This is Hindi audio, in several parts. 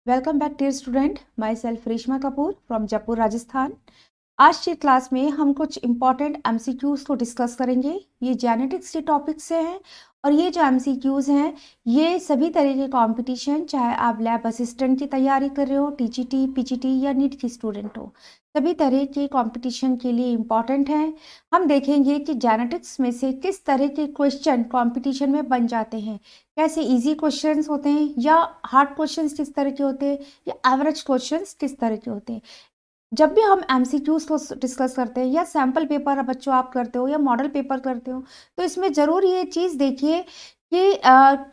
Welcome back dear student, myself Reshma Kapoor from Jaipur Rajasthan. आज की क्लास में हम कुछ इंपॉर्टेंट एमसीक्यूज को डिस्कस करेंगे। ये जेनेटिक्स के टॉपिक से हैं और ये जो एमसीक्यूज हैं ये सभी तरह के कंपटीशन, चाहे आप लैब असिस्टेंट की तैयारी कर रहे हो, टीजीटी, पीजीटी या नीट की स्टूडेंट हो, सभी तरह के कंपटीशन के लिए इम्पॉर्टेंट हैं। हम देखेंगे कि जेनेटिक्स में से किस तरह के क्वेश्चन कंपटीशन में बन जाते हैं, कैसे इजी क्वेश्चंस होते हैं या हार्ड क्वेश्चंस किस तरह के होते हैं या एवरेज क्वेश्चंस किस तरह के होते हैं। जब भी हम एमसीक्यूज को डिस्कस करते हैं या सैम्पल पेपर बच्चों आप करते हो या मॉडल पेपर करते हो, तो इसमें ज़रूर ये चीज़ देखिए कि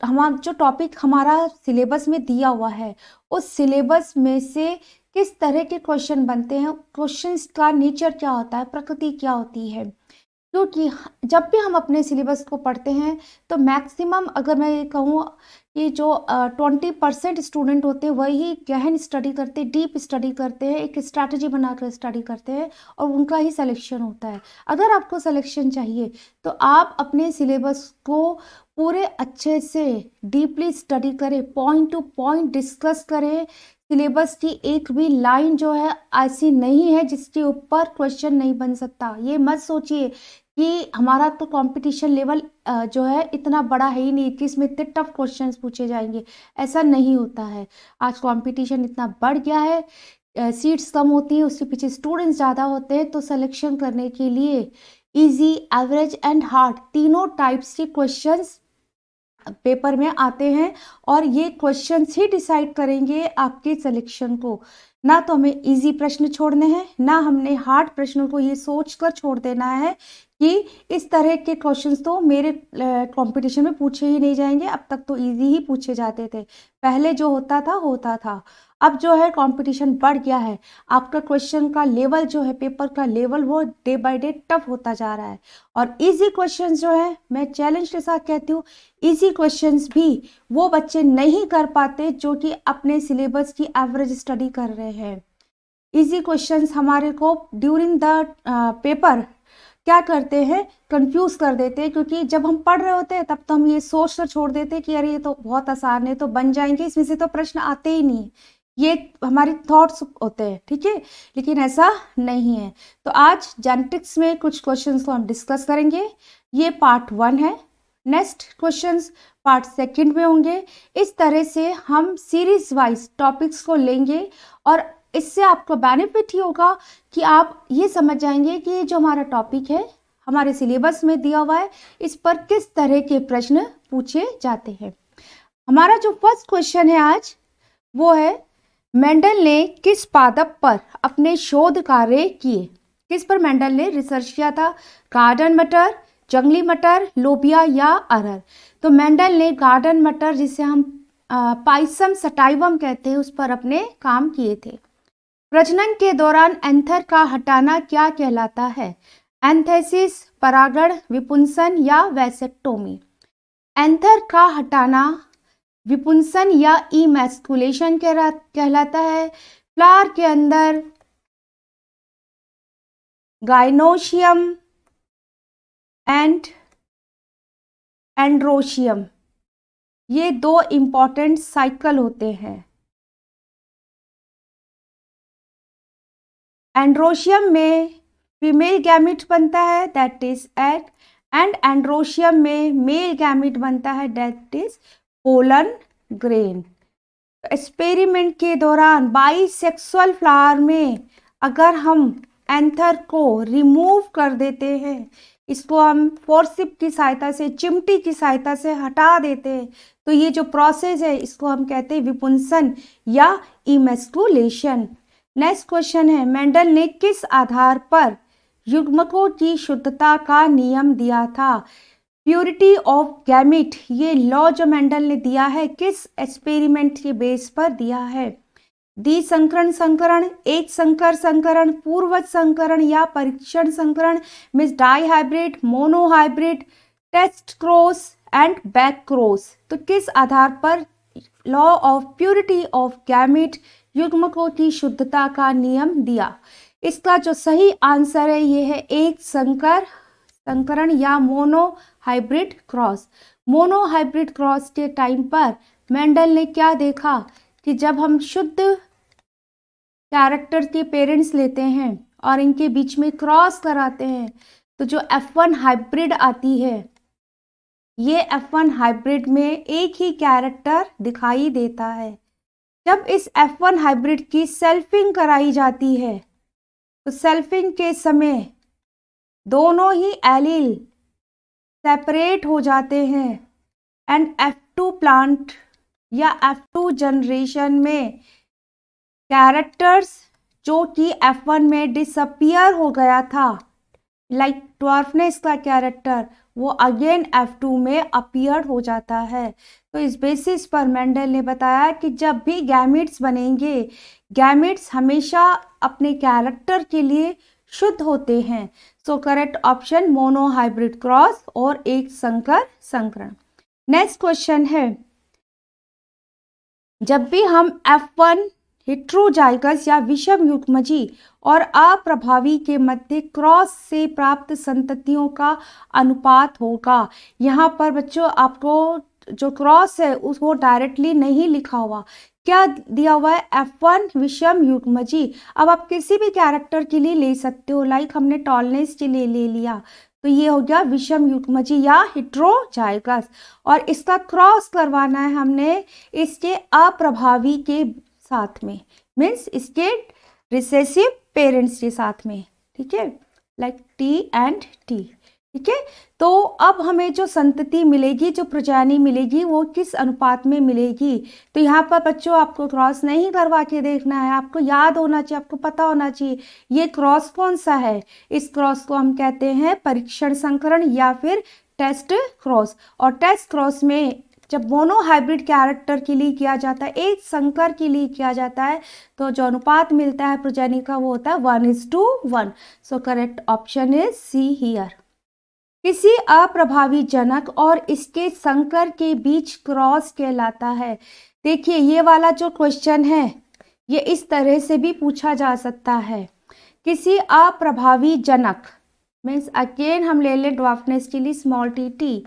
हमारा जो टॉपिक हमारा सिलेबस में दिया हुआ है उस सिलेबस में से किस तरह के क्वेश्चन बनते हैं, क्वेश्चंस का नेचर क्या होता है, प्रकृति क्या होती है। क्योंकि जब भी हम अपने सिलेबस को पढ़ते हैं तो मैक्सिमम, अगर मैं ये कहूँ कि जो 20% स्टूडेंट होते हैं वही गहन स्टडी करते हैं, डीप स्टडी करते हैं, एक स्ट्रैटेजी बनाकर स्टडी करते हैं और उनका ही सिलेक्शन होता है। अगर आपको सिलेक्शन चाहिए तो आप अपने सिलेबस को पूरे अच्छे से डीपली स्टडी करें, पॉइंट टू पॉइंट डिस्कस करें। सिलेबस की एक भी लाइन जो है ऐसी नहीं है जिसके ऊपर क्वेश्चन नहीं बन सकता। ये मत सोचिए कि हमारा तो कंपटीशन लेवल जो है इतना बड़ा है ही नहीं कि इसमें इतने टफ क्वेश्चंस पूछे जाएंगे, ऐसा नहीं होता है। आज कंपटीशन इतना बढ़ गया है, सीट्स कम होती हैं, उसके पीछे स्टूडेंट्स ज़्यादा होते हैं, तो सिलेक्शन करने के लिए इजी, एवरेज एंड हार्ड तीनों टाइप्स के क्वेश्चंस पेपर में आते हैं और ये क्वेश्चंस ही डिसाइड करेंगे आपके सिलेक्शन को। ना तो हमें इजी प्रश्न छोड़ने हैं, ना हमने हार्ड प्रश्नों को ये सोचकर छोड़ देना है कि इस तरह के क्वेश्चंस तो मेरे कंपटीशन में पूछे ही नहीं जाएंगे। अब तक तो इजी ही पूछे जाते थे, पहले जो होता था। अब जो है कंपटीशन बढ़ गया है, आपका क्वेश्चन का लेवल जो है, पेपर का लेवल, वो डे बाय डे टफ होता जा रहा है। और इजी क्वेश्चंस जो है, मैं चैलेंज के साथ कहती हूँ, इजी क्वेश्चंस भी वो बच्चे नहीं कर पाते जो कि अपने सिलेबस की एवरेज स्टडी कर रहे हैं। इजी क्वेश्चंस हमारे को ड्यूरिंग द पेपर क्या करते हैं, कंफ्यूज कर देते हैं, क्योंकि जब हम पढ़ रहे होते हैं तब तो हम ये सोच कर छोड़ देते हैं कि अरे ये तो बहुत आसान है, तो बन जाएंगे, इसमें से तो प्रश्न आते ही नहीं। ये हमारी थॉट्स होते हैं, ठीक है, लेकिन ऐसा नहीं है। तो आज जेनेटिक्स में कुछ क्वेश्चंस को हम डिस्कस करेंगे। ये पार्ट 1 है, नेक्स्ट क्वेश्चंस पार्ट 2 में होंगे। इस तरह से हम सीरीज वाइज टॉपिक्स को लेंगे और इससे आपको बेनिफिट ही होगा कि आप ये समझ जाएंगे कि जो हमारा टॉपिक है हमारे सिलेबस में दिया हुआ है, इस पर किस तरह के प्रश्न पूछे जाते हैं। हमारा जो फर्स्ट क्वेश्चन है आज वो है, मेंडल ने किस पादप पर अपने शोध कार्य किए। किस पर मेंडल ने रिसर्च किया था? गार्डन मटर, जंगली मटर, लोबिया या अरहर। तो मेंडल ने गार्डन मटर, जिसे हम पाइसम सटाइवम कहते हैं, उस पर अपने काम किए थे। प्रजनन के दौरान एंथर का हटाना क्या कहलाता है? एंथेसिस, परागण, विपुंसन या वैसेक्टोमी। एंथर का हटाना विपुंसन या इमैस्कुलेशन कहलाता है। फ्लावर के अंदर गाइनोशियम एंड एंड्रोशियम, ये दो इंपॉर्टेंट साइकिल होते हैं। एंड्रोशियम में फीमेल गैमिट बनता है, that is egg, and androecium में मेल गैमिट बनता है, that is pollen grain. Experiment के दौरान बाइसेक्सुअल फ्लावर में अगर हम एंथर को रिमूव कर देते हैं, इसको हम फोर्सिप की सहायता से, चिमटी की सहायता से हटा देते हैं, तो ये जो प्रोसेस है इसको हम कहते हैं विपुंसन या इमैस्कुलेशन। नेक्स्ट क्वेश्चन है, मेंडल ने किस आधार पर युग्मकों की शुद्धता का नियम दिया था? प्योरिटी ऑफ गैमिट, ये लॉ जो मेंडल ने दिया है किस एक्सपेरिमेंट के बेस पर दिया है? द्विसंकरण संकरण, एक संकर संकरण, पूर्वज संकरण या परीक्षण संकरण, means dihybrid, monohybrid, test cross and back cross. तो किस आधार पर law of purity of gamete, युग्मकों की शुद्धता का नियम दिया? इसका जो सही आंसर है ये है एक संकर संकरण या mono hybrid cross. Mono hybrid cross के टाइम पर मेंडल ने क्या देखा कि जब हम शुद्ध कैरेक्टर के पेरेंट्स लेते हैं और इनके बीच में क्रॉस कराते हैं तो जो F1 हाइब्रिड आती है, ये F1 हाइब्रिड में एक ही कैरेक्टर दिखाई देता है। जब इस F1 हाइब्रिड की सेल्फिंग कराई जाती है तो सेल्फिंग के समय दोनों ही एलील सेपरेट हो जाते हैं एंड F2 प्लांट या F2 जनरेशन में कैरेक्टर्स जो कि F1 में डिसअपियर हो गया था, लाइक ड्वार्फनेस का कैरेक्टर, वो अगेन F2 में अपीयर हो जाता है। तो इस बेसिस पर मेंडल ने बताया कि जब भी गैमेट्स बनेंगे, गैमेट्स हमेशा अपने कैरेक्टर के लिए शुद्ध होते हैं। So correct option monohybrid cross और एक संकर संकरण। नेक्स्ट क्वेश्चन है, जब भी हम F1 हेट्रोजाइगस या विषम युग्मजी और अप्रभावी के मध्य क्रॉस से प्राप्त संततियों का अनुपात होगा। यहाँ पर बच्चों आपको जो क्रॉस है वो डायरेक्टली नहीं लिखा हुआ, क्या दिया हुआ है, F1 विषम युग्मजी। अब आप किसी भी कैरेक्टर के लिए ले सकते हो, लाइक हमने टॉलनेस के लिए ले लिया तो ये हो गया विषम युग्मजी या हेट्रोजाइगस, और इसका क्रॉस करवाना है हमने इसके अप्रभावी के साथ में, मीन्स इसके रिसेसिव पेरेंट्स के साथ में, ठीक है, लाइक T एंड T, ठीक है। तो अब हमें जो संतति मिलेगी, जो प्रजाति मिलेगी, वो किस अनुपात में मिलेगी। तो यहाँ पर बच्चों आपको क्रॉस नहीं करवा के देखना है, आपको याद होना चाहिए, आपको पता होना चाहिए ये क्रॉस कौन सा है। इस क्रॉस को हम कहते हैं परीक्षण संकरण या फिर टेस्ट क्रॉस। और टेस्ट क्रॉस में जब मोनोहाइब्रिड कैरेक्टर के लिए किया जाता है, एक संकर के लिए किया जाता है, तो जो अनुपात मिलता है प्रजाति का वो होता है 1:1। So correct option is see here. किसी अप्रभावी जनक और इसके संकर के बीच क्रॉस कहलाता है। देखिए ये वाला जो क्वेश्चन है ये इस तरह से भी पूछा जा सकता है, किसी अप्रभावी जनक मीन्स अगेन हम ले लें ड्वार्फनेस के लिए स्मॉल t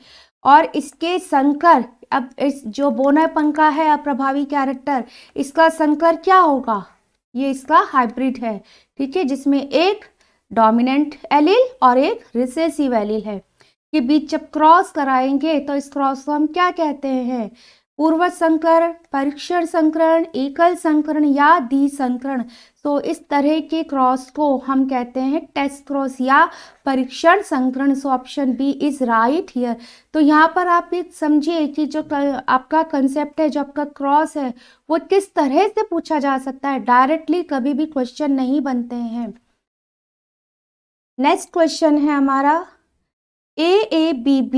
और इसके संकर, अब इस जो बोनापंका है अप्रभावी कैरेक्टर, इसका संकर क्या होगा, ये इसका हाइब्रिड है, ठीक है, जिसमें एक डोमिनेंट एलील और एक रिसेसिव एलील है के बीच जब क्रॉस कराएंगे तो इस क्रॉस को हम क्या कहते हैं, पूर्व संकरण, परीक्षण संकरण, एकल संकरण या द्विसंकरण। तो इस तरह के क्रॉस को हम कहते हैं टेस्ट क्रॉस या परीक्षण संकरण। So option B is right here. तो यहाँ पर आप ये समझिए कि जो आपका कंसेप्ट है, जो आपका क्रॉस है, वो किस तरह से पूछा जा सकता है, डायरेक्टली कभी भी क्वेश्चन नहीं बनते हैं। नेक्स्ट क्वेश्चन है हमारा, AABB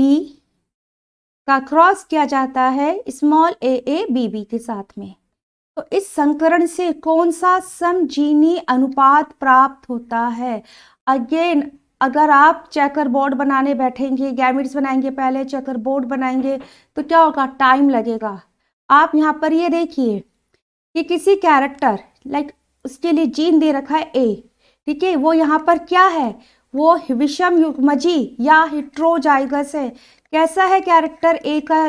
का क्रॉस किया जाता है स्मॉल AABB के साथ में, तो इस संकरण से कौन सा समजीनी अनुपात प्राप्त होता है। अगेन अगर आप चेकर बोर्ड बनाने बैठेंगे, गैमेट्स बनाएंगे, पहले चेकर बोर्ड बनाएंगे तो क्या होगा, टाइम लगेगा। आप यहाँ पर ये देखिए कि किसी कैरेक्टर लाइक उसके लिए जीन दे रखा है A, ठीक है, वो यहाँ पर क्या है, वो विषम युग्मजी या हेट्रोजाइगस है। कैसा है कैरेक्टर A का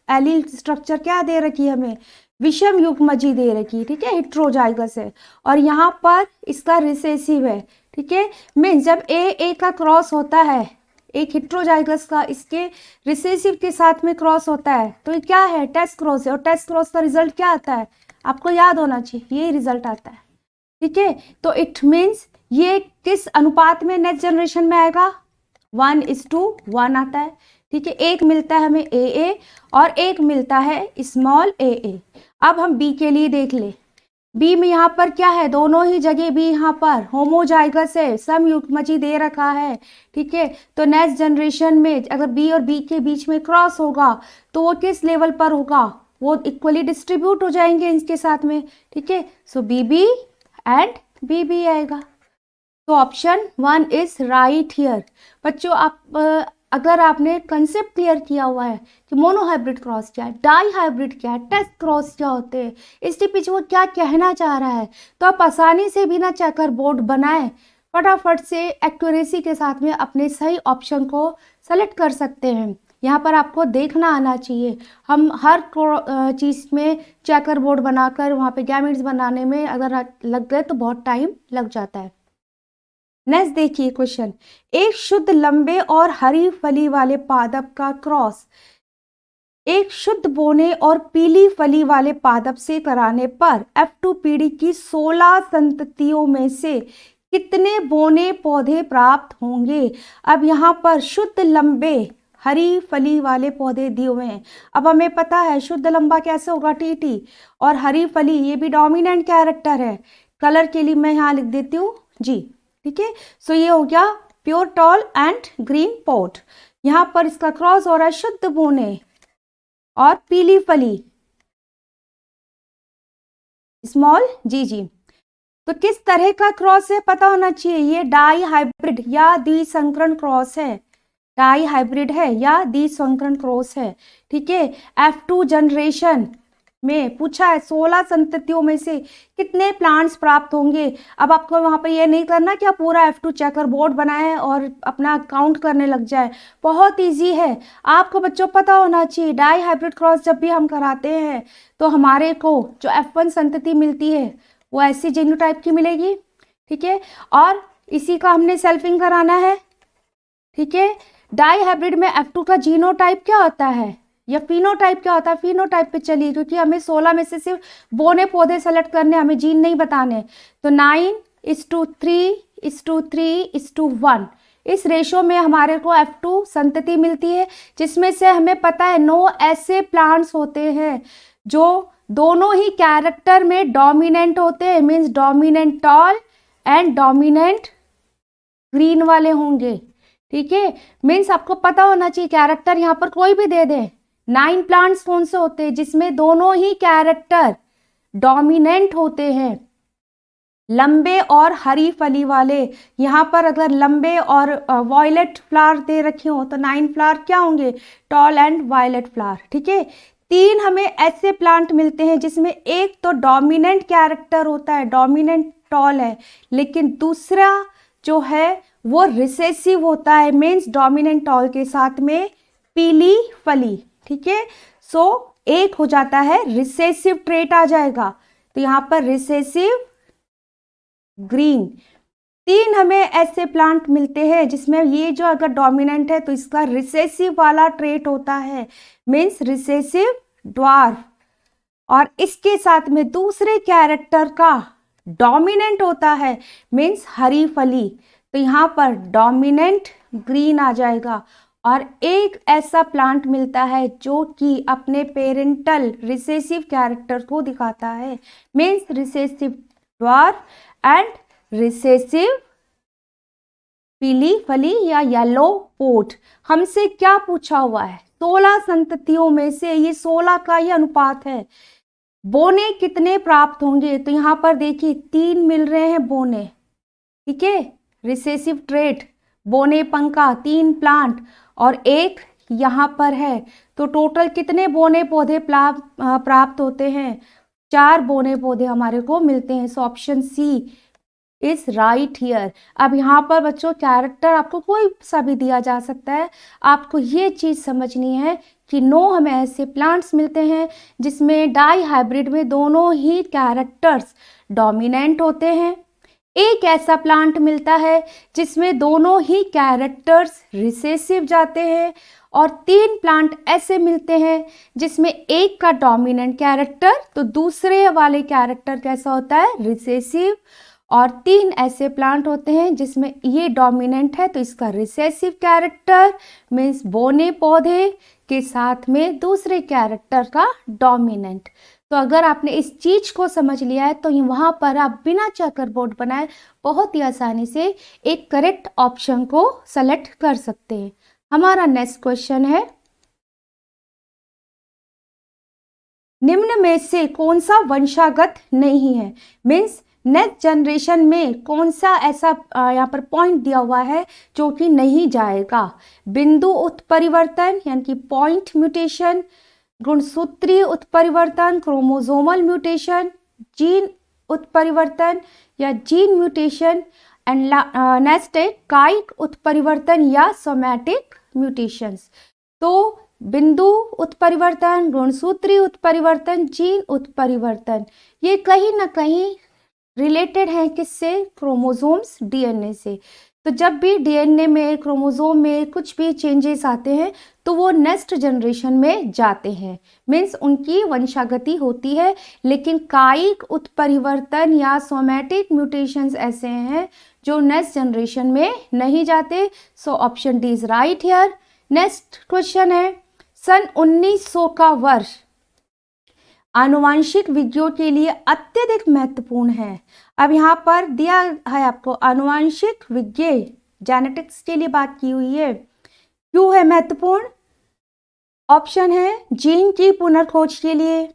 एलील स्ट्रक्चर, क्या दे रखी है हमें, विषम युग्मजी दे रखी, ठीक है, हेट्रोजाइगस है, और यहाँ पर इसका रिसेसिव है, ठीक है। मीन्स जब A का क्रॉस होता है, एक हेट्रोजाइगस का इसके रिसेसिव के साथ में क्रॉस होता है, तो ये क्या है, टेस्ट क्रॉस है, और टेस्ट क्रॉस का रिजल्ट क्या आता है, आपको याद होना चाहिए, ये रिजल्ट आता है, ठीक है। तो इट मीन्स ये किस अनुपात में नेक्स्ट जनरेशन में आएगा, 1:1 आता है, ठीक है। एक मिलता है हमें AA और एक मिलता है स्मॉल AA। अब हम B के लिए देख ले, B में यहाँ पर क्या है, दोनों ही जगह B यहाँ पर होमोजाइगस है, सम युग्मजी दे रखा है, ठीक है। तो नेक्स्ट जनरेशन में अगर B और B के बीच में क्रॉस होगा तो वो किस लेवल पर होगा, वो इक्वली डिस्ट्रीब्यूट हो जाएंगे इसके साथ में, ठीक है। सो BB एंड BB आएगा। तो ऑप्शन 1 इज राइट हियर। बच्चों आप अगर आपने कंसेप्ट क्लियर किया हुआ है कि मोनोहाइब्रिड क्रॉस क्या है, डाई हाइब्रिड क्या है, टेस्ट क्रॉस क्या होते हैं, इसके पीछे वो क्या कहना चाह रहा है, तो आप आसानी से बिना चेकर बोर्ड बनाए फटाफट से एक्यूरेसी के साथ में अपने सही ऑप्शन को सेलेक्ट कर सकते हैं। यहाँ पर आपको देखना आना चाहिए। हम हर चीज़ में चेकर बोर्ड बनाकर वहाँ पे गैमेट्स बनाने में अगर लग गए तो बहुत टाइम लग जाता है। नेक्स्ट देखिए क्वेश्चन, एक शुद्ध लंबे और हरी फली वाले पादप का क्रॉस एक शुद्ध बोने और पीली फली वाले पादप से कराने पर F2 पीढ़ी की 16 संततियों में से कितने बोने पौधे प्राप्त होंगे। अब यहाँ पर शुद्ध लंबे हरी फली वाले पौधे दिए हुए हैं। अब हमें पता है शुद्ध लंबा कैसे होगा, टी और हरी फली ये भी डोमिनेंट कैरेक्टर है। कलर के लिए मैं यहाँ लिख देती हूँ जी, ठीक है। सो ये हो गया pure tall and green pot. यहाँ पर इसका क्रॉस हो रहा है शुद्ध बोने और पीली फली स्मॉल जी। तो किस तरह का क्रॉस है पता होना चाहिए। ये डाई हाइब्रिड या द्विसंकरण क्रॉस है, डाई हाइब्रिड है या द्विसंकरण क्रॉस है, ठीक है। F2 जनरेशन में पूछा है 16 संततियों में से कितने प्लांट्स प्राप्त होंगे। अब आपको वहां पर ये नहीं करना कि आप पूरा F2 चेकर बोर्ड बनाए और अपना काउंट करने लग जाए, बहुत इजी है। आपको बच्चों पता होना चाहिए डाई हाइब्रिड क्रॉस जब भी हम कराते हैं तो हमारे को जो F1 संतति मिलती है वो ऐसी जीनोटाइप की मिलेगी, ठीक है। और इसी का हमने सेल्फिंग कराना है, ठीक है। डाई हाइब्रिड में F2 का जीनोटाइप क्या होता है या फिनोटाइप क्या होता है, फिनोटाइप पे चलिए, क्योंकि हमें 16 में से सिर्फ बोने पौधे सेलेक्ट करने, हमें जीन नहीं बताने। तो 9:3:3:1 इस रेशो में हमारे को F2 संतति मिलती है, जिसमें से हमें पता है 9 ऐसे प्लांट्स होते हैं जो दोनों ही कैरेक्टर में डोमिनेंट होते हैं, means dominant tall and dominant green वाले होंगे, ठीक है। मीन्स आपको पता होना चाहिए कैरेक्टर यहाँ पर कोई भी दे दे। 9 प्लांट्स कौन से होते हैं जिसमें दोनों ही कैरेक्टर डोमिनेंट होते हैं, लंबे और हरी फली वाले। यहाँ पर अगर लंबे और वॉयलेट फ्लावर दे रखे हो तो 9 फ्लावर क्या होंगे, टॉल एंड वायलेट फ्लावर, ठीक है। 3 हमें ऐसे प्लांट मिलते हैं जिसमें एक तो डोमिनेंट कैरेक्टर होता है, डोमिनेंट टॉल है, लेकिन दूसरा जो है वो रिसेसिव होता है, मीन्स डोमिनेंट टॉल के साथ में पीली फली, ठीक है। सो एक हो जाता है रिसेसिव ट्रेट आ जाएगा, तो यहाँ पर रिसेसिव ग्रीन। 3 हमें ऐसे प्लांट मिलते हैं जिसमें ये जो अगर डोमिनेंट है तो इसका रिसेसिव वाला ट्रेट होता है, मीन्स रिसेसिव ड्वार्फ, और इसके साथ में दूसरे कैरेक्टर का डोमिनेंट होता है, मीन्स हरी फली। तो यहाँ पर डोमिनेंट ग्रीन आ जाएगा। और एक ऐसा प्लांट मिलता है जो कि अपने पेरेंटल रिसेसिव कैरेक्टर को दिखाता है, means recessive dwarf and recessive पीली फली या येलो पोट। हमसे क्या पूछा हुआ है, 16 संततियों में से ये 16 का ही अनुपात है, बोने कितने प्राप्त होंगे। तो यहाँ पर देखिए 3 मिल रहे हैं बोने, ठीक है, रिसेसिव ट्रेट बोने पंखा 3 प्लांट और एक यहाँ पर है, तो टोटल कितने बोने पौधे प्राप्त होते हैं, 4 बोने पौधे हमारे को मिलते हैं। So option C is right here. अब यहाँ पर बच्चों कैरेक्टर आपको कोई सा भी दिया जा सकता है, आपको ये चीज समझनी है कि 9 हमें ऐसे प्लांट्स मिलते हैं जिसमें डाई हाइब्रिड में दोनों ही कैरेक्टर्स डोमिनेंट होते हैं। एक ऐसा प्लांट मिलता है जिसमें दोनों ही कैरेक्टर्स रिसेसिव जाते हैं, और 3 प्लांट ऐसे मिलते हैं जिसमें एक का डोमिनेंट कैरेक्टर तो दूसरे वाले कैरेक्टर कैसा होता है, रिसेसिव, और 3 ऐसे प्लांट होते हैं जिसमें ये डोमिनेंट है तो इसका रिसेसिव कैरेक्टर, मीन्स बोने पौधे के साथ में दूसरे कैरेक्टर का डोमिनेंट। तो अगर आपने इस चीज को समझ लिया है तो वहां पर आप बिना चेकर बोर्ड बनाए बहुत ही आसानी से एक करेक्ट ऑप्शन को सेलेक्ट कर सकते हैं। हमारा नेक्स्ट क्वेश्चन है, निम्न में से कौन सा वंशागत नहीं है, मीन्स नेक्स्ट जनरेशन में कौन सा ऐसा यहाँ पर पॉइंट दिया हुआ है जो कि नहीं जाएगा। बिंदु उत्परिवर्तन यानी कि पॉइंट म्यूटेशन, गुणसूत्रीय उत्परिवर्तन क्रोमोसोमल म्यूटेशन, जीन उत्परिवर्तन या जीन म्यूटेशन, एंड नेक्स्ट है कायिक उत्परिवर्तन या सोमैटिक म्यूटेशंस। तो बिंदु उत्परिवर्तन, गुणसूत्री उत्परिवर्तन, जीन उत्परिवर्तन, ये कहीं ना कहीं रिलेटेड है किससे? क्रोमोसोम्स, डीएनए से। तो जब भी डीएनए में, क्रोमोसोम में कुछ भी चेंजेस आते हैं तो वो नेक्स्ट जनरेशन में जाते हैं, मीन्स उनकी वंशागति होती है। लेकिन कायिक उत्परिवर्तन या सोमैटिक म्यूटेशंस ऐसे हैं जो नेक्स्ट जनरेशन में नहीं जाते। So option D is right here. Next question है, सन 1900 का वर्ष आनुवांशिक विज्ञों के लिए अत्यधिक महत्वपूर्ण है। अब यहाँ पर दिया है आपको आनुवांशिक विज्ञ, जेनेटिक्स के लिए बात की हुई है। क्यों है महत्वपूर्ण? ऑप्शन है जीन की पुनर्खोज के लिए,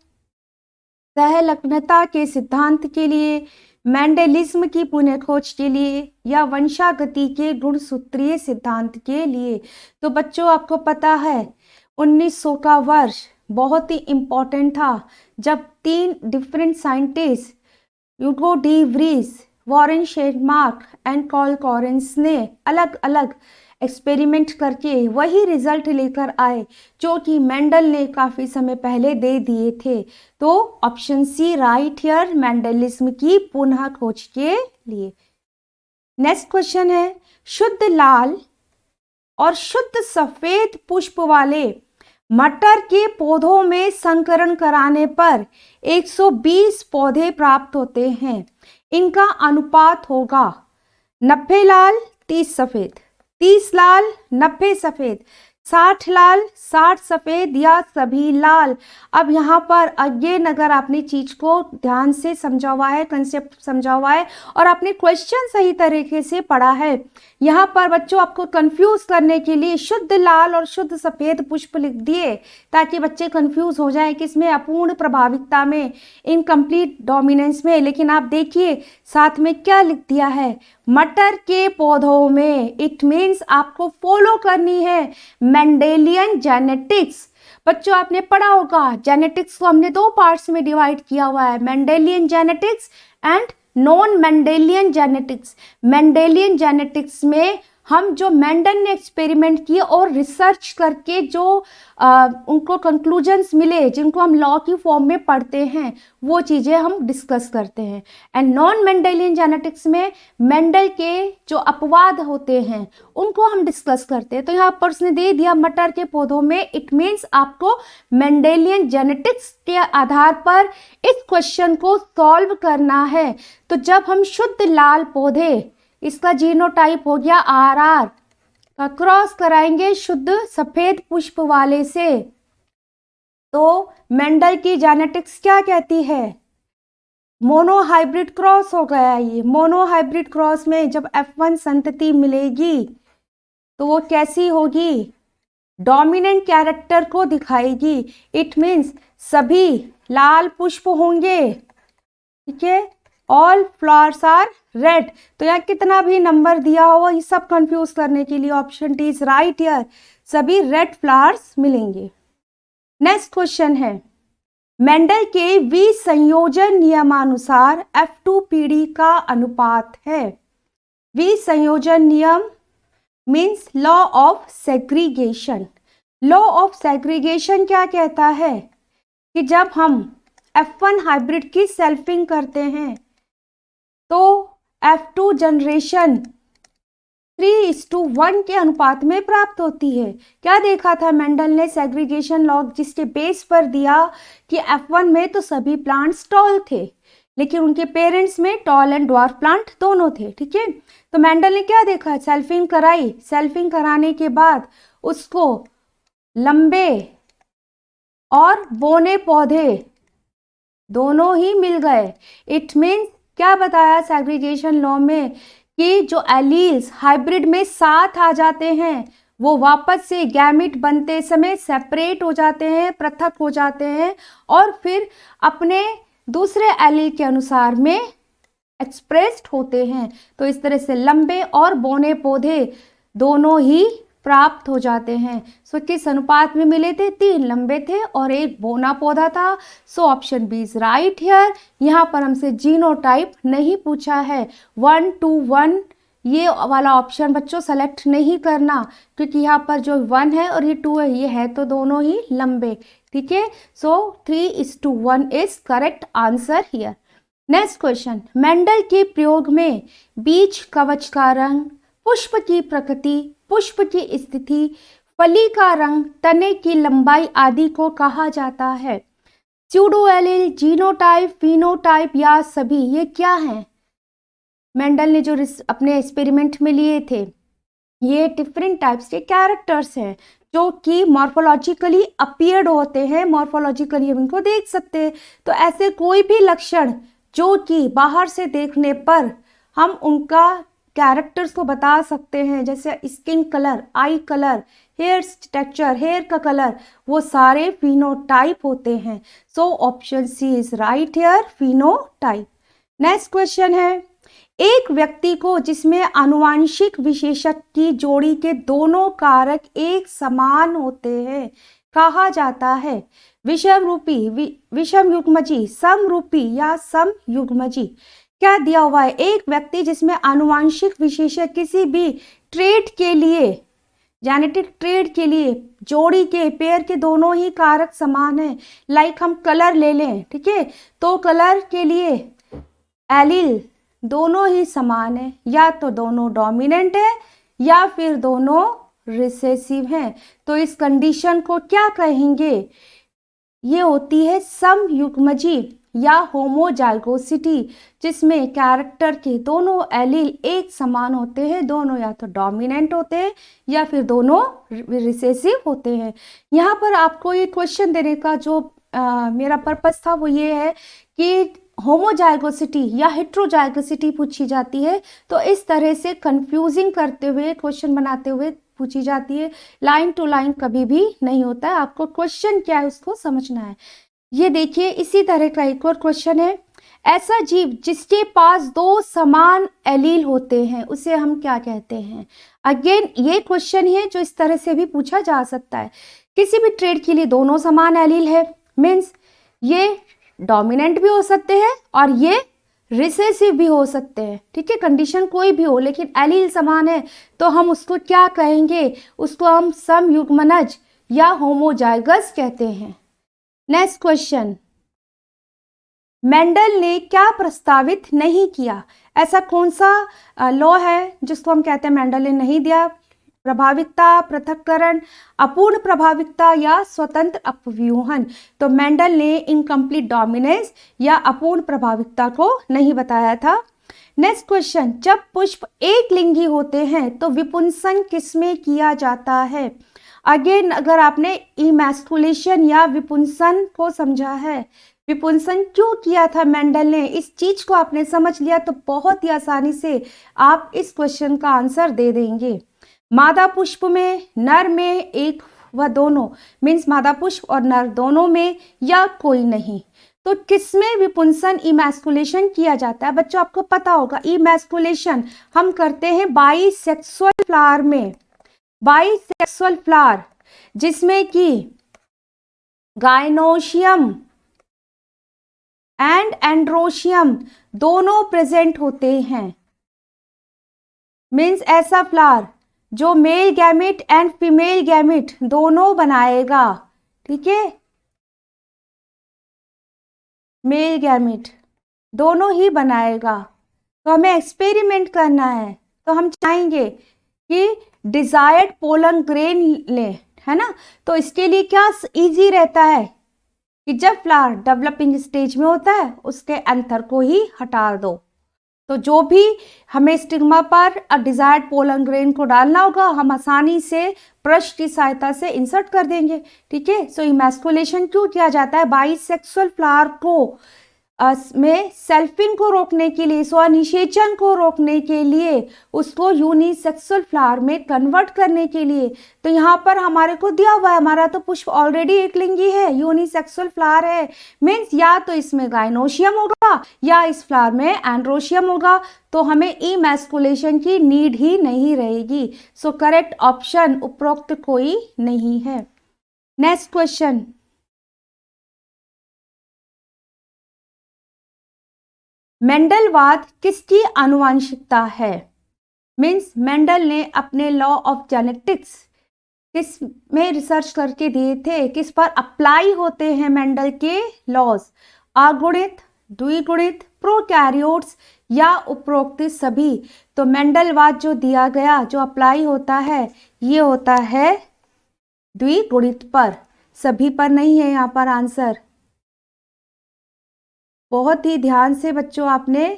सहलग्नता के सिद्धांत के लिए, मेंडेलिज्म की पुनर्खोज के लिए, या वंशागति के गुणसूत्रीय सिद्धांत के लिए। तो बच्चों आपको पता है 1900 का वर्ष बहुत ही इम्पोर्टेंट था, जब 3 different scientist Hugo de Vries, von Tschermak and Carl Correns ने अलग अलग एक्सपेरिमेंट करके वही रिजल्ट लेकर आए जो कि मेंडल ने काफ़ी समय पहले दे दिए थे। तो option C right here, Mendelism की पुनः खोज के लिए। नेक्स्ट क्वेश्चन है, शुद्ध लाल और शुद्ध सफेद पुष्प वाले मटर के पौधों में संकरण कराने पर 120 पौधे प्राप्त होते हैं। इनका अनुपात होगा 90 लाल 30 सफेद, 30 लाल 90 सफेद, 60 लाल 60 सफेद, या सभी लाल। अब यहाँ पर अगेन अगर आपने चीज को ध्यान से समझा हुआ है, कंसेप्ट समझा हुआ है और आपने क्वेश्चन सही तरीके से पढ़ा है, यहाँ पर बच्चों आपको कंफ्यूज करने के लिए शुद्ध लाल और शुद्ध सफेद पुष्प लिख दिए ताकि बच्चे कंफ्यूज हो जाएं किसमें, अपूर्ण प्रभाविकता में, इनकम्प्लीट डोमिनेंस में। लेकिन आप देखिए साथ में क्या लिख दिया है, मटर के पौधों में। इट मीन्स आपको फॉलो करनी है मेंडेलियन जेनेटिक्स। बच्चों आपने पढ़ा होगा जेनेटिक्स को हमने 2 पार्ट्स में डिवाइड किया हुआ है, Mendelian genetics and non Mendelian genetics. Mendelian genetics में हम जो मेंडल ने एक्सपेरिमेंट किए और रिसर्च करके जो उनको कंक्लूजन्स मिले, जिनको हम लॉ की फॉर्म में पढ़ते हैं, वो चीज़ें हम डिस्कस करते हैं। एंड नॉन मेंडेलियन जेनेटिक्स में मेंडल के जो अपवाद होते हैं उनको हम डिस्कस करते हैं। तो यहाँ पर उसने दे दिया मटर के पौधों में, इट मीन्स आपको मेंडेलियन जेनेटिक्स के आधार पर इस क्वेश्चन को सॉल्व करना है। तो जब हम शुद्ध लाल पौधे, इसका जीनोटाइप हो गया RR, का क्रॉस कराएंगे शुद्ध सफेद पुष्प वाले से, तो मेंडल की जेनेटिक्स क्या कहती है? मोनोहाइब्रिड क्रॉस हो गया। ये मोनोहाइब्रिड क्रॉस में जब F1 संतति मिलेगी तो वो कैसी होगी? डोमिनेंट कैरेक्टर को दिखाएगी। इट मीन्स सभी लाल पुष्प होंगे, ठीक है, ऑल फ्लावर्स आर रेड। तो यहाँ कितना भी नंबर दिया हो ये सब कंफ्यूज करने के लिए option D is right here, सभी रेड फ्लावर्स मिलेंगे। नेक्स्ट क्वेश्चन है, मेंडल के विसंयोजन नियमानुसार F2 पीढ़ी का अनुपात है। विसंयोजन नियम means law of segregation. Law of segregation क्या कहता है कि जब हम F1 हाइब्रिड की सेल्फिंग करते हैं तो F2 जनरेशन 3:1 के अनुपात में प्राप्त होती है। क्या देखा था मेंडल ने? सेग्रीगेशन लॉ जिसके बेस पर दिया कि F1 में तो सभी प्लांट्स टॉल थे लेकिन उनके पेरेंट्स में टॉल एंड ड्वार्फ प्लांट दोनों थे, ठीक है। तो मेंडल ने क्या देखा? सेल्फिंग कराई, सेल्फिंग कराने के बाद उसको लंबे और बौने पौधे दोनों ही मिल गए। इट मीन्स क्या बताया सेग्रीगेशन लॉ में कि जो एलील्स हाइब्रिड में साथ आ जाते हैं वो वापस से गैमिट बनते समय सेपरेट हो जाते हैं, पृथक हो जाते हैं और फिर अपने दूसरे एलील के अनुसार में एक्सप्रेस्ड होते हैं। तो इस तरह से लंबे और बौने पौधे दोनों ही प्राप्त हो जाते हैं। सो किस अनुपात में मिले थे? 3 लंबे थे और 1 बौना पौधा था। So option B is right here. यहाँ पर हमसे जीनोटाइप नहीं पूछा है, 1:1 ये वाला ऑप्शन बच्चों सेलेक्ट नहीं करना, क्योंकि यहाँ पर जो 1 है और ये 2 है, ये है तो दोनों ही लंबे, ठीक है। सो 3:1 is correct answer here. Next question, Mendel के प्रयोग में बीज कवच का रंग, पुष्प की प्रकृति, पुष्प की स्थिति, फली का रंग, तने की लंबाई आदि को कहा जाता है। स्यूडो एलील, जीनोटाइप, फिनोटाइप या सभी, ये क्या है? मेंडल ने जो अपने एक्सपेरिमेंट में लिए थे, ये डिफरेंट टाइप्स के कैरेक्टर्स हैं जो कि मॉर्फोलॉजिकली अपीयर्ड होते हैं, मॉर्फोलॉजिकली हम इनको देख सकते हैं। तो ऐसे कोई भी लक्षण जो कि बाहर से देखने पर हम उनका कैरेक्टर्स को बता सकते हैं, जैसे skin colour, eye colour, hair texture, hair का कलर, वो सारे फिनोटाइप होते हैं। So option C is right here, phenotype. Next question है, एक व्यक्ति को जिसमें आनुवांशिक विशेषक की जोड़ी के दोनों कारक एक समान होते हैं कहा जाता है। विषमरूपी, विषमयुग्मजी, समरूपी या समयुग्मजी। क्या दिया हुआ है? एक व्यक्ति जिसमें आनुवांशिक विशेषक किसी भी ट्रेड के लिए, जेनेटिक ट्रेड के लिए जोड़ी के, पेयर के दोनों ही कारक समान है। लाइक हम कलर ले लें, ठीक है, तो कलर के लिए एलील दोनों ही समान है, या तो दोनों डोमिनेंट है या फिर दोनों रिसेसिव हैं। तो इस कंडीशन को क्या कहेंगे? ये होती है समयुग्मजी या होमोजाइगोसिटी, जिसमें कैरेक्टर के दोनों एलील एक समान होते हैं, दोनों या तो डोमिनेंट होते हैं या फिर दोनों रिसेसिव होते हैं। यहाँ पर आपको ये क्वेश्चन देने का जो मेरा पर्पस था वो ये है कि होमोजाइगोसिटी या हेट्रोजाइगोसिटी पूछी जाती है, तो इस तरह से कंफ्यूजिंग करते हुए क्वेश्चन बनाते हुए पूछी जाती है। लाइन टू लाइन कभी भी नहीं होता है, आपको क्वेश्चन क्या है उसको समझना है। ये देखिए, इसी तरह का एक और क्वेश्चन है, ऐसा जीव जिसके पास दो समान एलील होते हैं उसे हम क्या कहते हैं? अगेन ये क्वेश्चन है जो इस तरह से भी पूछा जा सकता है। किसी भी ट्रेड के लिए दोनों समान एलील है, मीन्स ये डोमिनेंट भी हो सकते हैं और ये रिसेसिव भी हो सकते हैं, ठीक है, कंडीशन कोई भी हो, लेकिन एलील समान है तो हम उसको क्या कहेंगे? उसको हम समयुग्मनज या होमोजाइगस कहते हैं। नेक्स्ट क्वेश्चन, मेंडल ने क्या प्रस्तावित नहीं किया? ऐसा कौन सा लॉ है जिसको हम कहते हैं मेंडल ने नहीं दिया? प्रभाविकता, पृथक्करण, अपूर्ण प्रभाविकता या स्वतंत्र अपव्यूहन। तो मेंडल ने इनकम्प्लीट डोमिनेंस या अपूर्ण प्रभाविकता को नहीं बताया था। नेक्स्ट क्वेश्चन, जब पुष्प एक लिंगी होते हैं तो विपुंसन किसमें किया जाता है? अगेन अगर आपने इमैस्कुलेशन या विपुंसन को समझा है, विपुंसन क्यों किया था मेंडल ने, इस चीज को आपने समझ लिया तो बहुत ही आसानी से आप इस क्वेश्चन का आंसर दे देंगे। मादा पुष्प में, नर में, एक व दोनों, मीन्स मादा पुष्प और नर दोनों में, या कोई नहीं। तो किसमें विपुंसन इमैस्कुलेशन किया जाता है? बच्चों आपको पता होगा इमैस्कुलेशन हम करते हैं बाइसेक्सुअल फ्लावर में, बाइसेक्सुअल फ्लावर जिसमें कि गायनोशियम एंड एंड्रोशियम दोनों प्रेजेंट होते हैं। मीन्स ऐसा फ्लावर जो male gamete and female gamete दोनों बनाएगा, ठीक है, मेल गैमेट दोनों ही बनाएगा। तो हमें एक्सपेरिमेंट करना है, तो हम चाहेंगे कि डिजायर्ड पोलन ग्रेन लें, है ना। तो इसके लिए क्या इजी रहता है कि जब फ्लावर डेवलपिंग स्टेज में होता है उसके एंथर को ही हटा दो। तो जो भी हमें स्टिग्मा पर डिजायर्ड पोलन ग्रेन को डालना होगा हम आसानी से ब्रश की सहायता से इंसर्ट कर देंगे, ठीक है। सो इमैस्कुलेशन क्यों किया जाता है? बाइसेक्सुअल फ्लावर को में सेल्फिंग को रोकने के लिए, स्वनिषेचन को रोकने के लिए, उसको यूनिसेक्सुअल फ्लावर में कन्वर्ट करने के लिए। तो यहाँ पर हमारे को दिया हुआ है, हमारा तो पुष्प ऑलरेडी एक लिंगी है, यूनिसेक्सुअल फ्लावर है, मीन्स या तो इसमें गायनोशियम होगा या इस फ्लावर में एंड्रोशियम होगा, तो हमें इमैस्कुलेशन की नीड ही नहीं रहेगी। सो करेक्ट ऑप्शन उपरोक्त कोई नहीं है। नेक्स्ट क्वेश्चन, मेंडलवाद किसकी आनुवांशिकता है? मीन्स मेंडल ने अपने लॉ ऑफ जेनेटिक्स किस में रिसर्च करके दिए थे, किस पर अप्लाई होते हैं मेंडल के लॉज, अगुणित, द्विगुणित, प्रोकैरियोट्स या उपरोक्त सभी। तो मेंडलवाद जो दिया गया, जो अप्लाई होता है, ये होता है द्विगुणित पर, सभी पर नहीं है यहाँ पर आंसर। बहुत ही ध्यान से बच्चों आपने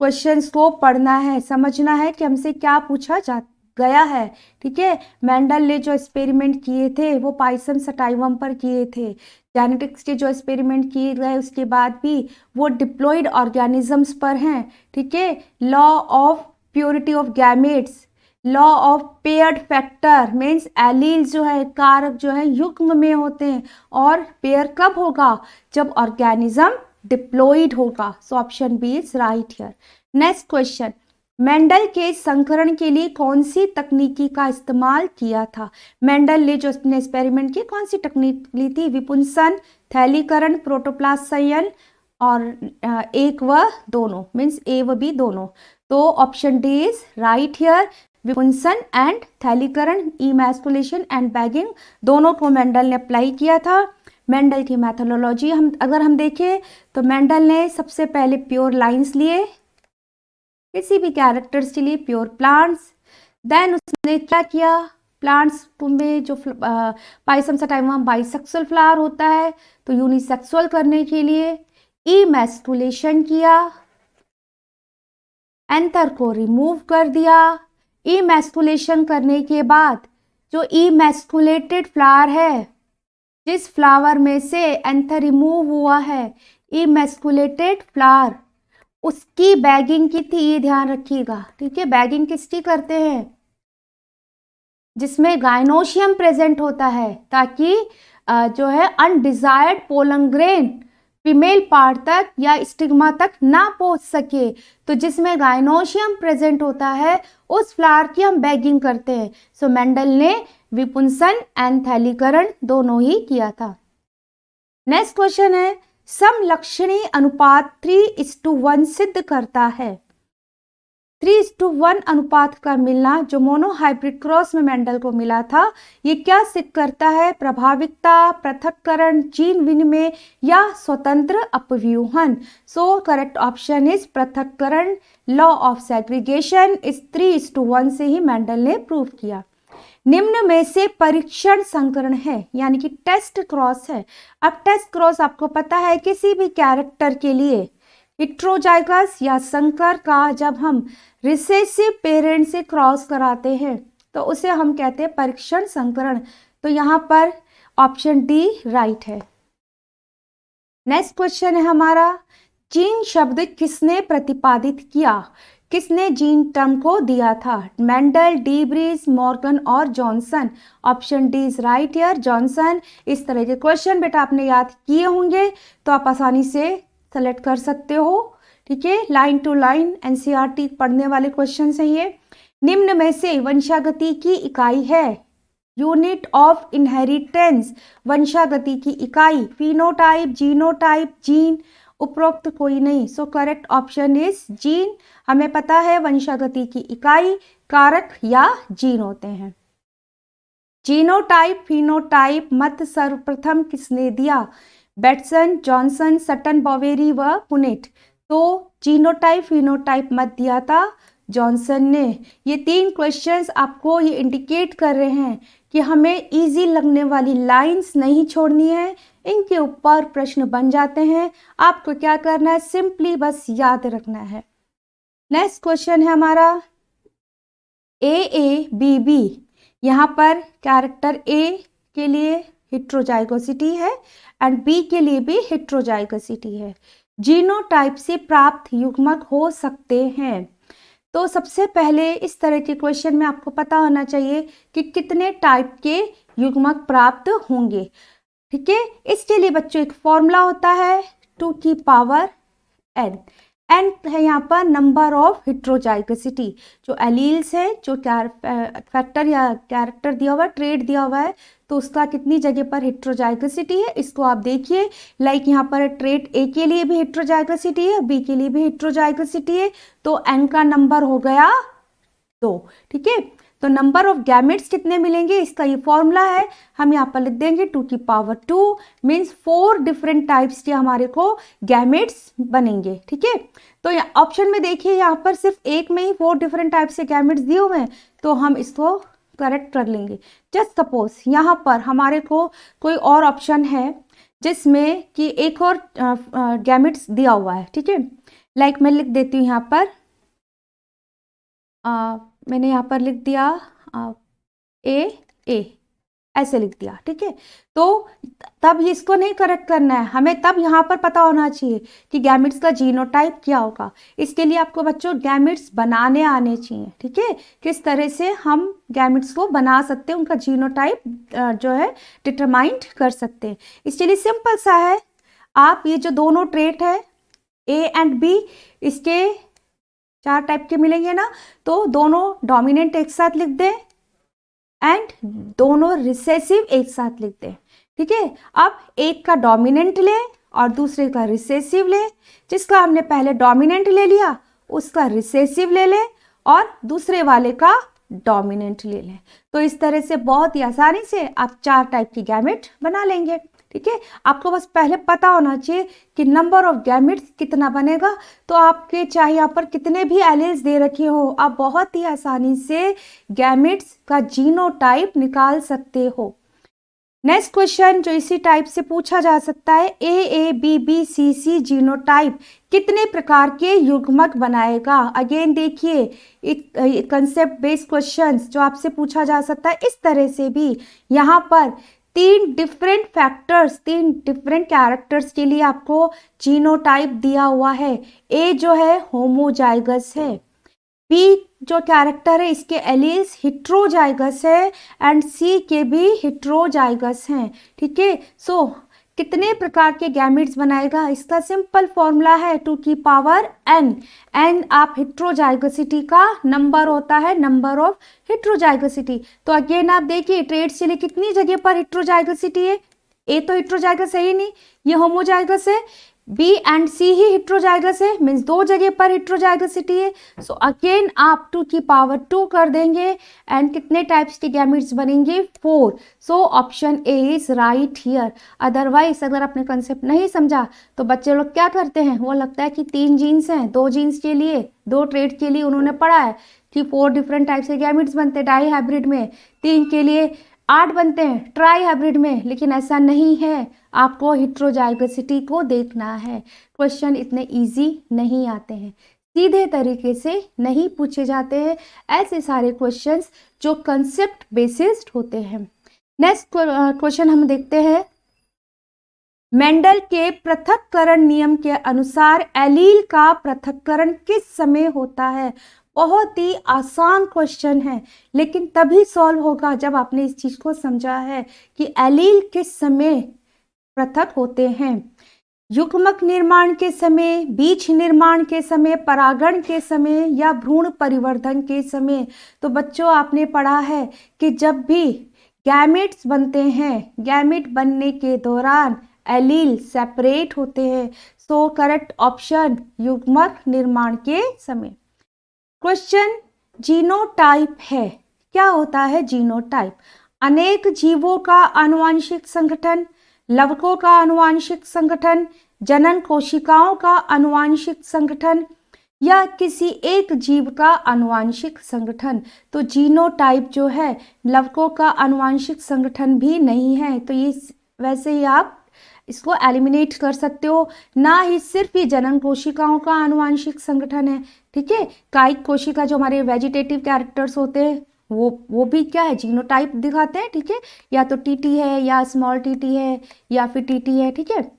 क्वेश्चंस को पढ़ना है, समझना है कि हमसे क्या पूछा जा गया है। ठीक है, मेंडल ने जो एक्सपेरिमेंट किए थे वो पाइसम सटाइवम पर किए थे। जेनेटिक्स के जो एक्सपेरिमेंट किए गए उसके बाद भी वो डिप्लॉयड ऑर्गेनिजम्स पर हैं। ठीक है, law of purity of gametes, law of paired factor, means allele जो है, कारक जो है युग्म में होते हैं, और पेयर कब होगा, जब ऑर्गेनिज्म डिप्लॉयड होगा। So option B is right here. Next question, Mendel के संकरण के लिए कौन सी तकनीकी का इस्तेमाल किया था। मेंडल ने जो अपने एक्सपेरिमेंट किए कौन सी तकनीक ली थी, विपुंसन, थैलीकरण, प्रोटोप्लास्ट संयन, और एक व दोनों, मीन्स ए व बी दोनों। तो option D is right here, विपुंसन एंड थैलीकरण, इमैस्कुलेशन एंड बैगिंग, दोनों को मेंडल ने अप्लाई किया था। मेंडल की मैथोडोलॉजी अगर हम देखें तो मेंडल ने सबसे पहले प्योर लाइंस लिए, किसी भी कैरेक्टर्स के लिए प्योर प्लांट्स। देन उसने क्या किया, प्लांट्स में जो पाइसम सटाइवम बाइसेक्सुअल फ्लावर होता है, तो यूनिसेक्सुअल करने के लिए इमैस्कुलेशन किया, एंथर को रिमूव कर दिया। इमैस्कुलेशन करने के बाद जो इमैस्कुलेटेड फ्लावर है, जिस फ्लावर में से एंथर रिमूव हुआ है, इमैस्कुलेटेड फ्लावर, उसकी बैगिंग की थी, ये ध्यान रखिएगा। ठीक है, बैगिंग किसकी करते हैं, जिसमें गाइनोशियम प्रेजेंट होता है, ताकि जो है undesired pollen grain female part तक या स्टिग्मा तक ना पहुंच सके। तो जिसमें गाइनोशियम प्रेजेंट होता है उस फ्लावर की हम बैगिंग करते हैं। सो मेंडल ने विपुंसन एंड थैलीकरण दोनों ही किया था। नेक्स्ट क्वेश्चन है, समलक्षणी अनुपात 3:1 सिद्ध करता है। 3:1 अनुपात का मिलना जो मोनोहाइब्रिड क्रॉस में मेंडल को मिला था, ये क्या सिद्ध करता है, प्रभाविकता, पृथक्करण, जीन विनिमय या स्वतंत्र अपव्यूहन। सो करेक्ट ऑप्शन इज पृथक्करण। लॉ ऑफ सेग्रीगेशन इस 3:1 से ही मेंडल ने प्रूव किया। निम्न में से परीक्षण संकरण है, यानी कि टेस्ट क्रॉस है। अब टेस्ट क्रॉस आपको पता है, किसी भी कैरेक्टर के लिए हेट्रोजाइगस या संकर का जब हम रिसेसिव पेरेंट से क्रॉस कराते हैं तो उसे हम कहते हैं परीक्षण संकरण। तो यहाँ पर ऑप्शन डी राइट है। नेक्स्ट क्वेश्चन है हमारा, जीन शब्द किसने प्रतिपादित किया, किसने जीन टर्म को दिया था, मेंडल, डीब्रीज, मॉर्गन और Johnson. Option D is right here, Johnson. इस तरह के क्वेश्चन बेटा आपने याद किए होंगे तो आप आसानी से सेलेक्ट कर सकते हो। ठीक है, लाइन टू लाइन एनसीईआरटी पढ़ने वाले क्वेश्चन है ये। निम्न में से वंशागति की इकाई है, यूनिट ऑफ इनहेरिटेंस, वंशागति की इकाई, फिनोटाइप, जीनोटाइप, जीन, उपरोक्त कोई नहीं। So correct option is gene. हमें पता है वंशागति की इकाई कारक या जीन होते हैं। जीनोटाइप फिनोटाइप मत सर्वप्रथम किसने दिया, बेटसन, जॉनसन, सटन, बॉवेरी व पुनेट। तो जीनोटाइप फिनोटाइप मत दिया था जॉनसन ने। ये 3 क्वेश्चंस आपको ये इंडिकेट कर रहे हैं कि हमें इजी लगने वाली लाइंस नहीं छोड़नी है, इनके ऊपर प्रश्न बन जाते हैं। आपको क्या करना है, सिंपली बस याद रखना है। नेक्स्ट क्वेश्चन है हमारा AABB। यहाँ पर कैरेक्टर A के लिए हेट्रोजाइगोसिटी है एंड B के लिए भी हेट्रोजाइगोसिटी है। जीनोटाइप से प्राप्त युग्मक हो सकते हैं। तो सबसे पहले इस तरह के क्वेश्चन में आपको पता होना चाहिए कि कितने टाइप के युग्मक प्राप्त होंगे। ठीक है, इसके लिए बच्चों एक फॉर्मूला होता है 2 की पावर n। एन है यहाँ पर नंबर ऑफ हेट्रोजाइगसिटी, जो एलील्स है, जो फैक्टर या कैरेक्टर दिया हुआ है, ट्रेड दिया हुआ है, तो उसका कितनी जगह पर हेट्रोजाइगसिटी है, इसको आप देखिए। लाइक यहाँ पर ट्रेड ए के लिए भी हेट्रोजाइगसिटी है, बी के लिए भी हेट्रोजाइगसिटी है, तो एन का नंबर हो गया 2। ठीक है, तो नंबर ऑफ गैमेट्स कितने मिलेंगे, इसका ये फॉर्मूला है, हम यहाँ पर लिख देंगे 2 मीन्स 4 डिफरेंट टाइप्स के हमारे को गैमेट्स बनेंगे। ठीक है, तो ऑप्शन में देखिए यहाँ पर सिर्फ एक में ही 4 डिफरेंट टाइप्स के गैमेट्स दिए हुए हैं, तो हम इसको करेक्ट कर लेंगे। जस्ट सपोज यहाँ पर हमारे को कोई और ऑप्शन है जिसमें कि एक और गैमेट्स दिया हुआ है। ठीक है, लाइक मैं लिख देती हूँ यहाँ पर मैंने यहाँ पर लिख दिया ए ऐसे लिख दिया। ठीक है, तो तब इसको नहीं करेक्ट करना है, हमें तब यहाँ पर पता होना चाहिए कि गैमेट्स का जीनोटाइप क्या होगा। इसके लिए आपको बच्चों गैमेट्स बनाने आने चाहिए। ठीक है, किस तरह से हम गैमेट्स को बना सकते हैं, उनका जीनोटाइप जो है डिटरमाइंड कर सकते हैं। इसके लिए सिंपल सा है, आप ये जो दोनों ट्रेट है ए एंड बी, इसके 4 टाइप के मिलेंगे ना, तो दोनों डोमिनेंट एक साथ लिख दें एंड दोनों रिसेसिव एक साथ लिख दें। ठीक है, अब एक का डोमिनेंट ले और दूसरे का रिसेसिव ले, जिसका हमने पहले डोमिनेंट ले लिया उसका रिसेसिव ले ले और दूसरे वाले का डोमिनेंट ले लें। तो इस तरह से बहुत ही आसानी से आप 4 टाइप की गैमेट बना लेंगे। ठीक है, आपको बस पहले पता होना चाहिए कि नंबर ऑफ गैमेट्स कितना बनेगा, तो आपके चाहे यहाँ पर कितने भी एलील्स दे रखे हो, आप बहुत ही आसानी से गैमेट्स का जीनोटाइप निकाल सकते हो। नेक्स्ट क्वेश्चन जो इसी टाइप से पूछा जा सकता है, A B B C C genotype कितने प्रकार के युग्मक बनाएगा। अगेन देखिए, एक कंसेप्ट बेस्ड क्वेश्चंस जो आपसे पूछा जा सकता है, इस तरह से भी यहाँ पर 3 डिफरेंट फैक्टर्स, 3 डिफरेंट कैरेक्टर्स के लिए आपको जीनोटाइप दिया हुआ है। ए जो है होमोजाइगस है, बी जो कैरेक्टर है इसके एलील्स हेट्रोजाइगस है एंड सी के भी हेट्रोजाइगस हैं। ठीक है, सो कितने प्रकार के गैमेट्स बनाएगा, इसका सिंपल फॉर्मूला है 2 की पावर n। n आप हेट्रोजाइगसिटी का नंबर होता है, नंबर ऑफ हेट्रोजाइगसिटी। तो अगेन आप देखिए ट्रेड्स के लिए कितनी जगह पर हेट्रोजाइगसिटी है, ए तो हेट्रोजाइगस है ही नहीं, ये होमोजाइगस है, बी एंड सी ही हेट्रोजाइगस है, मीन्स 2 जगह पर हेट्रोजाइगसिटी है। सो अगेन आप 2 की पावर 2 कर देंगे एंड कितने टाइप्स के गैमेट्स बनेंगे, 4। So option A is right here. Otherwise अगर आपने कंसेप्ट नहीं समझा तो बच्चे लोग क्या करते हैं, वो लगता है कि 3 जीन्स हैं, 2 जीन्स के लिए, 2 ट्रेड के लिए उन्होंने पढ़ा है कि 4 डिफरेंट टाइप्स के गैमेट्स बनते हैं डाई हाइब्रिड में, 3 के लिए 8 बनते हैं ट्राई हाइब्रिड में, लेकिन ऐसा नहीं है, आपको हेट्रोजाइगसिटी को देखना है। क्वेश्चन इतने इजी नहीं आते हैं, सीधे तरीके से नहीं पूछे जाते हैं ऐसे सारे क्वेश्चंस जो कंसेप्ट बेसिस्ड होते हैं। नेक्स्ट क्वेश्चन हम देखते हैं, मेंडल के पृथक्करण नियम के अनुसार एलील का पृथक्करण किस समय होता है। बहुत ही आसान क्वेश्चन है, लेकिन तभी सॉल्व होगा जब आपने इस चीज को समझा है कि एलील किस समय पृथक होते हैं। युग्मक निर्माण के समय, बीज निर्माण के समय, परागण के समय या भ्रूण परिवर्धन के समय। तो बच्चों आपने पढ़ा है कि जब भी गैमेट्स बनते हैं, गैमेट बनने के दौरान एलील सेपरेट होते हैं। सो करेक्ट ऑप्शन युग्मक निर्माण के समय। क्वेश्चन जीनोटाइप है, क्या होता है जीनोटाइप। अनेक जीवों का आनुवंशिक संगठन, लवकों का आनुवंशिक संगठन, जनन कोशिकाओं का आनुवंशिक संगठन या किसी एक जीव का आनुवंशिक संगठन। तो जीनोटाइप जो है लवकों का आनुवंशिक संगठन भी नहीं है, तो ये वैसे ही आप इसको एलिमिनेट कर सकते हो। ना ही सिर्फ ये जनन कोशिकाओं का आनुवंशिक संगठन है। ठीक है, कायिक कोशिका जो हमारे वेजिटेटिव कैरेक्टर्स होते हैं वो भी क्या है, जीनोटाइप दिखाते हैं। ठीक है, या तो टीटी है या स्मॉल टीटी है या फिर टीटी है। ठीक है,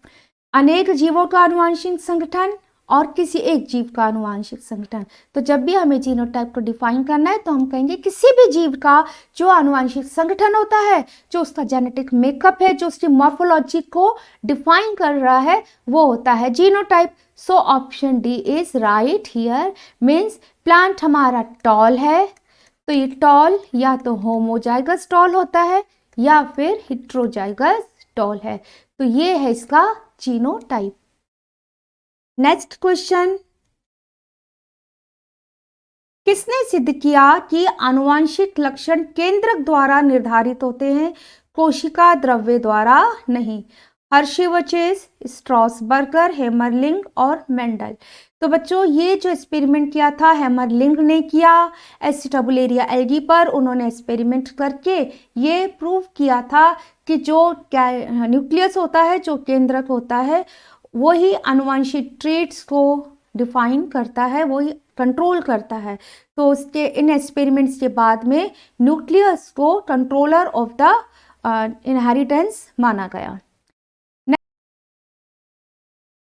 अनेक जीवों का आनुवंशिक संगठन और किसी एक जीव का आनुवंशिक संगठन। तो जब भी हमें जीनोटाइप को डिफाइन करना है तो हम कहेंगे किसी भी जीव का जो आनुवंशिक संगठन होता है, जो उसका जेनेटिक मेकअप है, जो उसकी मॉर्फोलॉजी को डिफाइन कर रहा है, वो होता है genotype. So option D is right here. Means plant हमारा टॉल है, तो ये टॉल या तो होमोजाइगस टॉल होता है या फिर हेट्रोजाइगस टॉल है, तो ये है इसका जीनोटाइप। नेक्स्ट क्वेश्चन, किसने सिद्ध किया कि आनुवंशिक लक्षण केंद्रक द्वारा निर्धारित होते हैं, कोशिका द्रव्य द्वारा नहीं? हर्षेवचेस, स्ट्रॉसबर्गर, हेमरलिंग और मेंडल। तो बच्चों ये जो एक्सपेरिमेंट किया था हेमरलिंग ने किया एसिटाबुलेरिया एल्गी पर। उन्होंने एक्सपेरिमेंट करके ये प्रूव किया था कि जो न्यूक्लियस होता है, जो केंद्रक होता है, वही आनुवंशिक ट्रेट्स को डिफाइन करता है, वही कंट्रोल करता है। तो उसके इन एक्सपेरिमेंट्स के बाद में न्यूक्लियस को कंट्रोलर ऑफ द इनहेरिटेंस माना गया।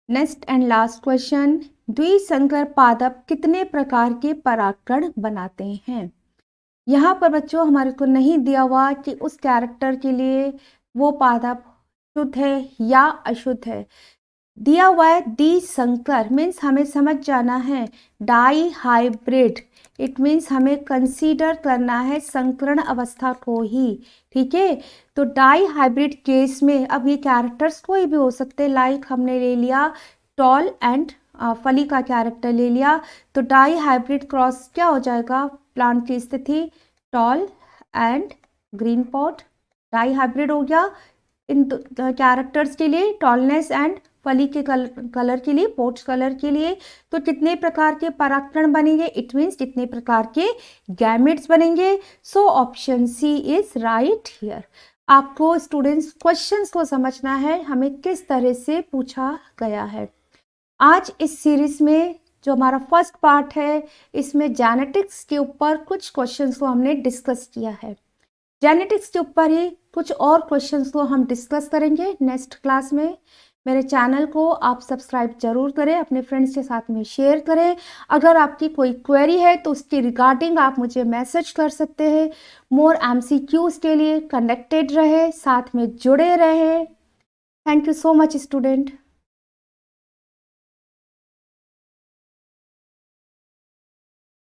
नेक्स्ट एंड लास्ट क्वेश्चन, द्विसंकर पादप कितने प्रकार के परागकण बनाते हैं? यहाँ पर बच्चों हमारे को नहीं दिया हुआ कि उस कैरेक्टर के लिए वो पादप शुद्ध है या अशुद्ध है। दिया हुआ है द्विसंकर, मीन्स हमें समझ जाना है डाई हाइब्रिड, इट मीन्स हमें कंसीडर करना है संकरण अवस्था को ही, ठीक है। तो डाई हाइब्रिड केस में अब ये कैरेक्टर्स कोई भी हो सकते, लाइक हमने ले लिया टॉल एंड फली का कैरेक्टर ले लिया, तो डाई हाइब्रिड क्रॉस क्या हो जाएगा, प्लांट की स्थिति tall and green pot, dihybrid हो गया इन कैरेक्टर्स के लिए, टॉलनेस एंड फली के कलर के लिए, पोट्स कलर के लिए। तो कितने प्रकार के परागकण बनेंगे, इट मीन्स कितने प्रकार के गैमेट्स बनेंगे। So option C is right here. आपको स्टूडेंट्स क्वेश्चंस को समझना है हमें किस तरह से पूछा गया है। आज इस सीरीज में जो हमारा फर्स्ट पार्ट है, इसमें जेनेटिक्स के ऊपर कुछ क्वेश्चंस को हमने डिस्कस किया है। जेनेटिक्स के ऊपर ही कुछ और क्वेश्चंस को हम डिस्कस करेंगे नेक्स्ट क्लास में। मेरे चैनल को आप सब्सक्राइब जरूर करें, अपने फ्रेंड्स के साथ में शेयर करें। अगर आपकी कोई क्वेरी है तो उसके रिगार्डिंग आप मुझे मैसेज कर सकते हैं। मोर एमसीक्यूज के लिए कनेक्टेड रहे, साथ में जुड़े रहे। Thank you so much student.